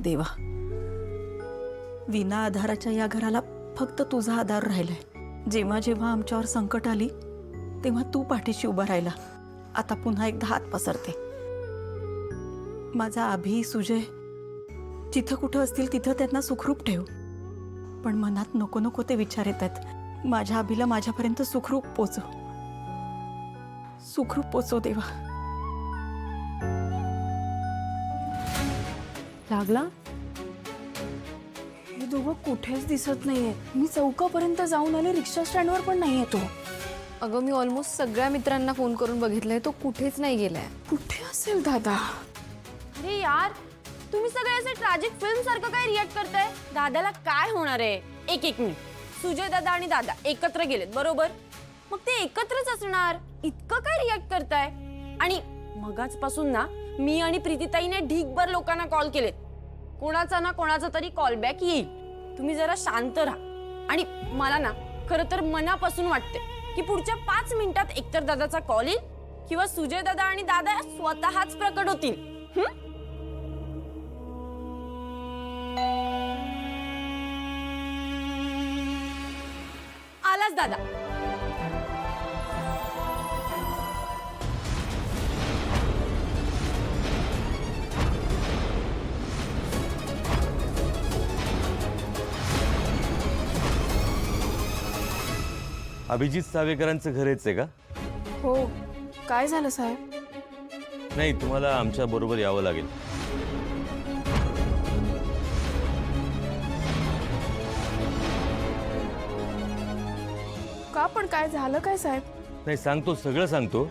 देवा, विना आधाराच्या या घराला फक्त तुझा आधार राहिलाय। जेव्हा जेव्हा आमच्यावर संकट आली तेव्हा तू पाठीशी उभा राहिला। आता पुन्हा एकदा हात पसरते। माझा अभि, सुजय जिथं कुठं असतील तिथं त्यांना सुखरूप ठेव, पण मनात नको नको ते विचार येतात। माझ्या अभिला माझ्यापर्यंत सुखरूप पोचव, सुखरूप पोचव देवा। लागला? हे दोघं कुठेच दिसत नाहीये। मी चौकापर्यंत जाऊन आले, रिक्षा स्टँडवर पण नाहीये तो। अगं मी ऑलमोस्ट सगळ्या मित्रांना फोन करून बघितलंय, तो कुठेच नाही गेलाय। कुठे असेल दादा? अरे यार, तुम्ही सगळे असे ट्रॅजिक फिल्म सारखं काय रिॲक्ट करताय? दादाला काय होणार आहे? एक मिनिट, सुजय दादा आणि दादा एकत्र गेलेत बरोबर, मग ते एकत्रच असणार, इतकं काय रिॲक्ट करताय? आणि मगाचपासून ना मी आणि प्रीतीताईने ढीगभर लोकांना कॉल केलेत, कोणाचा ना कोणाचा तरी कॉल बॅक येईल। तुम्ही जरा शांत राहा। आणि मला ना खरं तर मनापासून वाटते की पुढच्या 5 मिनिटात एकतर दादाचा कॉल येईल किंवा सुजय दादा आणि दादा स्वतःच प्रकट होतील। आलाच दादा। अभिजित सावेकरांचं घर हेच आहे का? हो, काय झालं साहेब? नाही, तुम्हाला आमच्या बरोबर यावं लागेल। का पण काय झालं काय साहेब? नाही सांगतो, सगळं सांगतो,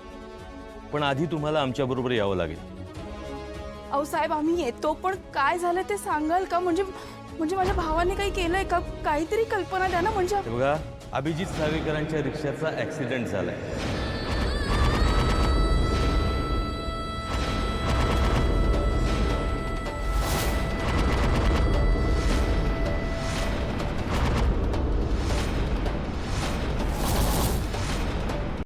पण आधी तुम्हाला आमच्या बरोबर यावं लागेल। अहो साहेब, आम्ही येतो, पण काय झालं ते सांगाल का? म्हणजे माझ्या भावाने काही केलंय का? काहीतरी कल्पना द्या ना। म्हणजे हे बघा, अभिजित सावेकरांच्या रिक्षाचा ऍक्सिडेंट झालाय।